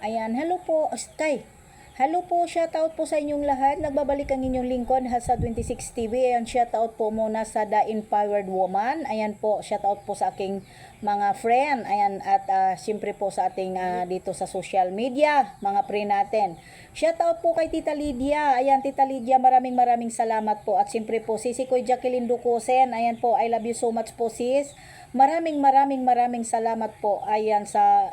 Ayan, hello po, Sky. Hello po, shoutout po sa inyong lahat. Nagbabalik ang inyong lingkod sa 26 TV. Ayan, shoutout po muna sa The Empowered Woman. Ayan po, shoutout po sa aking mga friend. Ayan, at siyempre po sa ating dito sa social media, mga friend natin. Shoutout po kay Tita Lydia. Ayan, Tita Lydia, maraming salamat po. At siyempre po, Sisi Koy Jacqueline Ducosen. Ayan po, I love you so much po, sis. Maraming salamat po. Ayan sa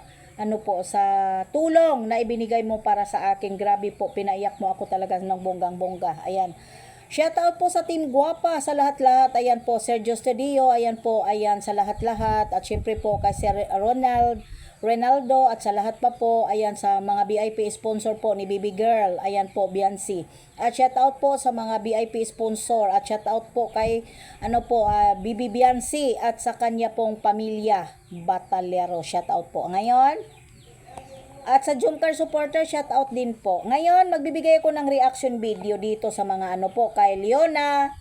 sa tulong na ibinigay mo para sa akin. Grabe po, pinaiyak mo ako talaga ng bonggang-bongga. Ayan. Shoutout po sa Team Guapa, sa lahat-lahat. Ayan po, Sergio Studio. Ayan po, ayan sa lahat-lahat. At syempre po kay Sir Ronaldo at sa lahat pa po. Ayan sa mga VIP sponsor po ni Baby Girl. Ayan po, Biancy. At shoutout po sa mga VIP sponsor. At shoutout po kay Bibi Biancy at sa kanya pong pamilya Batalero. Shoutout po. Ngayon, at sa Jumcar supporter, shoutout din po. Ngayon, magbibigay ako ng reaction video dito sa mga kay Leona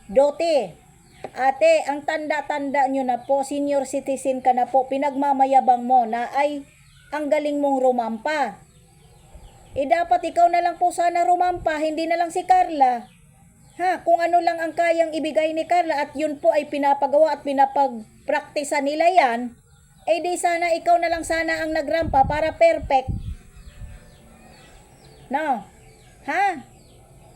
Dote. Ate, ang tanda-tanda nyo na po, senior citizen ka na po, pinagmamayabang mo na ay ang galing mong rumampa. Dapat ikaw na lang po sana rumampa, hindi na lang si Carla. Kung ano lang ang kayang ibigay ni Carla at yun po ay pinapagawa at pinapagpraktisa nila yan, di sana ikaw na lang sana ang nagrampa para perfect. No?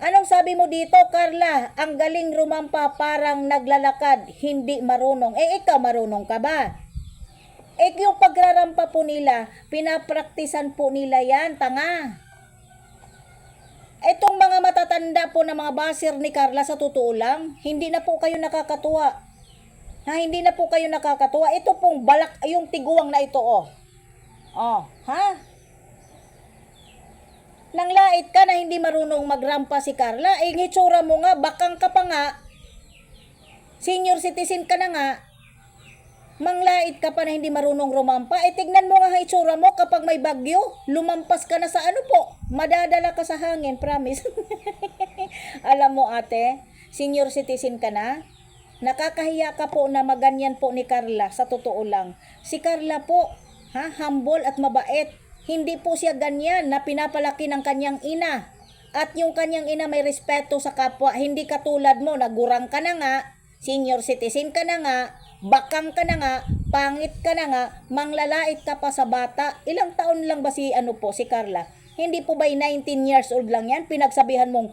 Anong sabi mo dito, Carla? Ang galing rumampa, parang naglalakad, hindi marunong. Ikaw marunong ka ba? Yung pagrarampa po nila, pinapraktisan po nila yan, tanga. Itong mga matatanda po na mga baser ni Carla, sa totoo lang, hindi na po kayo nakakatuwa. Hindi na po kayo nakakatuwa. Ito pong balak, yung tiguang na ito, Nanglait ka na hindi marunong magrampa si Carla. Hitsura mo nga, bakang ka pa nga. Senior citizen ka na nga. Manglait ka pa na hindi marunong rumampa. Tignan mo nga hitsura mo kapag may bagyo. Lumampas ka na sa madadala ka sa hangin, promise. Alam mo ate, senior citizen ka na. Nakakahiya ka po na maganyan po ni Carla, sa totoo lang. Si Carla po, humble at mabait. Hindi po siya ganyan na pinapalaki ng kanyang ina. At yung kanyang ina may respeto sa kapwa. Hindi katulad mo, nagurang ka na nga, senior citizen ka na nga, bakang ka na nga, pangit ka na nga, manglalait ka pa sa bata. Ilang taon lang ba si Carla? Hindi po ba 19 years old lang yan? Pinagsabihan mong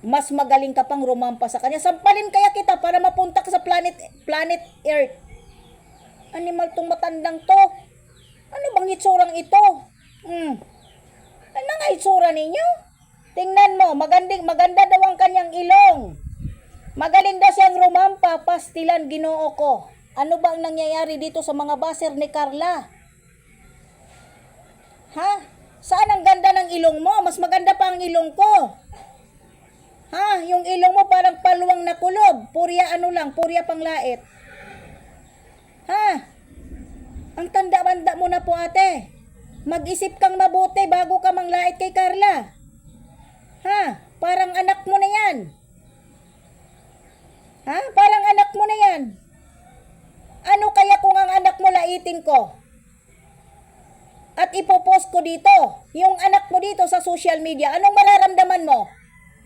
mas magaling ka pang rumampa sa kanya. Sampalin kaya kita para mapunta ka sa planet Earth. Animal tong matandang to. Ano bang itsurang ito? Ano nga itsura ninyo? Tingnan mo, maganda daw ang kanyang ilong. Magaling daw siyang rumampa, pastilan, Ginoo ko. Ano ba ang nangyayari dito sa mga baser ni Carla? Saan ang ganda ng ilong mo? Mas maganda pa ang ilong ko. Yung ilong mo parang paluwang na kulob. Purya purya panglait. Ang tanda-banda mo na po ate. Mag-isip kang mabuti bago ka manglait kay Carla. Parang anak mo na yan. Parang anak mo na yan. Ano kaya kung ang anak mo laitin ko? At ipopost ko dito, yung anak mo dito sa social media, anong mararamdaman mo?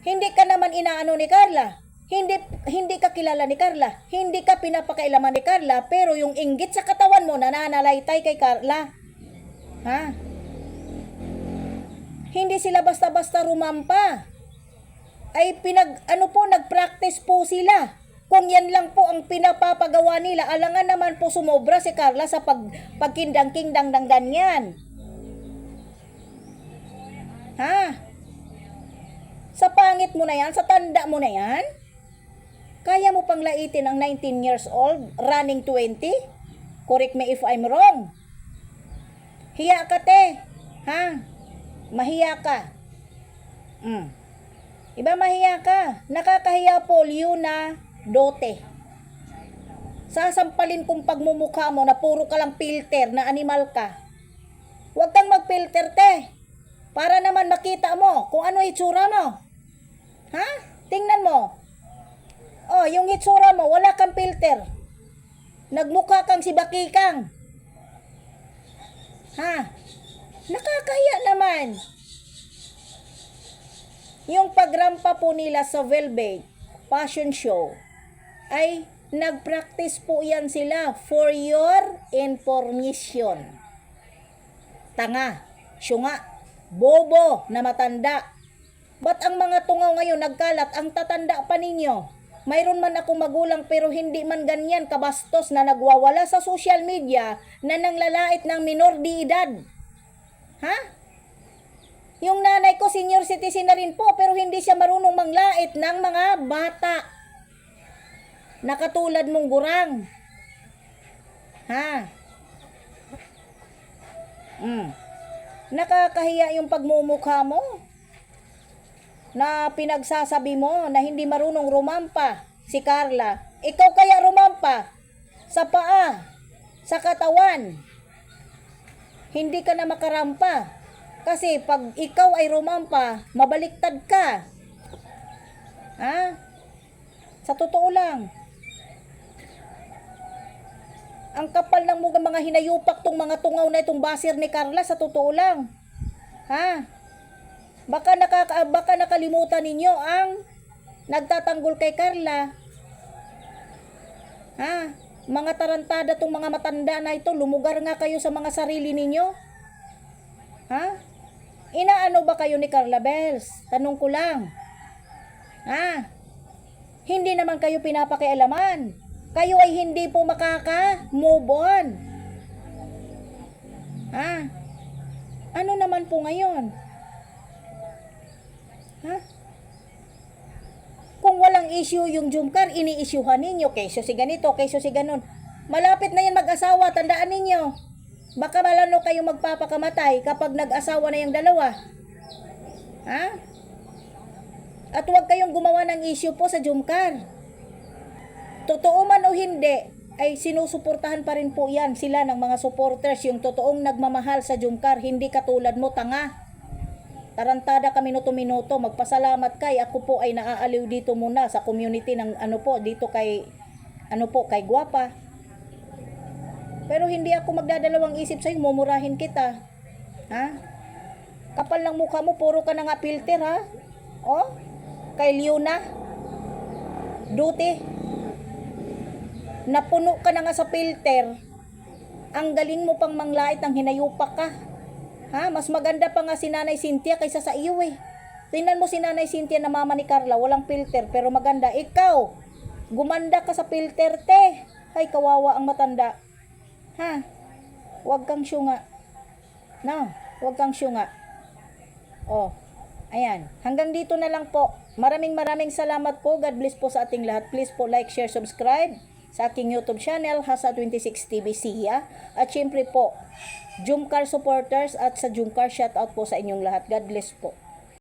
Hindi ka naman inaano ni Carla. Hindi ka kilala ni Carla. Hindi ka pinapakailaman ni Carla, pero yung inggit sa katawan mo nananalaytay kay Carla. Hindi sila basta-basta rumampa. Nag-practice po sila. Kung yan lang po ang pinapapagawa nila, alangan naman po sumobra si Carla sa pagkindang-kindang ng ganyan. Sa pangit mo na yan, sa tanda mo na yan, kaya mo pang laitin ang 19 years old, running 20? Correct me if I'm wrong. Hiya ka, te. Mahiya ka. Iba mahiya ka. Nakakahiya po, Leona Dote. Sasampalin kong pagmumukha mo na puro ka lang filter, na animal ka. Huwag kang mag-filter, te. Para naman makita mo kung ano itsura mo. Tingnan mo. Yung itsura mo, wala kang filter. Nagmukha kang si Bakikang. Nakakahiya naman. Yung pagrampa po nila sa Velvet Fashion Show ay nag-practice po yan sila for your information. Tanga, syunga, bobo na matanda. Ba't ang mga tungaw ngayon nagkalat, ang tatanda pa ninyo? Mayroon man ako magulang pero hindi man ganyan kabastos na nagwawala sa social media na nanglalait ng minor de edad. Ha? Yung nanay ko senior citizen na rin po pero hindi siya marunong manglait ng mga bata. Nakatulad mong gurang. Ha? Nakakahiya yung pagmumukha mo na pinagsasabi mo na hindi marunong rumampa si Carla. Ikaw kaya rumampa sa paa, sa katawan. Hindi ka na makarampa. Kasi pag ikaw ay rumampa, mabaliktad ka. Ha? Sa totoo lang. Ang kapal ng mga hinayupak tong mga tungaw na itong basir ni Carla, sa totoo lang. Ha? Baka nakalimutan ninyo ang nagtatanggol kay Carla. Ha? Mga tarantada tong mga matanda na ito, lumugar nga kayo sa mga sarili ninyo. Ha? Inaano ba kayo ni Carla Bells? Tanong ko lang. Ha? Hindi naman kayo pinapakialaman. Kayo ay hindi po makaka-move on. Ha? Ano naman po ngayon? Ha? Kung walang issue yung Jumcar, ini-issuehan ninyo. Keso si ganito, keso si ganon. Malapit na yan mag-asawa, tandaan ninyo. Baka malano kayo magpapakamatay kapag nag-asawa na yung dalawa. Ha? At huwag kayong gumawa ng issue po sa Jumcar. Totoo man o hindi, ay sinusuportahan pa rin po yan sila ng mga supporters, yung totoong nagmamahal sa Jumcar, hindi katulad mo, tanga. Tarantada ka minuto-minuto, magpasalamat kay ako po ay naaaliw dito muna sa community ng dito kay kay Guapa. Pero hindi ako magdadalawang isip sa'yo, mumurahin kita. Ha? Kapal ng mukha mo, puro ka na nga filter, ha? Oh? Kay Leona? Duty? Napuno ka na nga sa filter. Ang galing mo pang manglait, ang hinayupak ka. Ha? Mas maganda pa nga si Nanay Cynthia kaysa sa iyo eh. Tingnan mo si Nanay Cynthia na mama ni Carla, walang filter pero maganda. Ikaw, gumanda ka sa filter, te. Ay, kawawa ang matanda. Ha? Huwag kang syunga. No, huwag kang syunga. Oh, ayan. Hanggang dito na lang po. Maraming salamat po. God bless po sa ating lahat. Please po like, share, subscribe sa aking YouTube channel, Hasa26 TV Siya. At syempre po, Jumcar supporters at sa Jumcar, shoutout po sa inyong lahat. God bless po.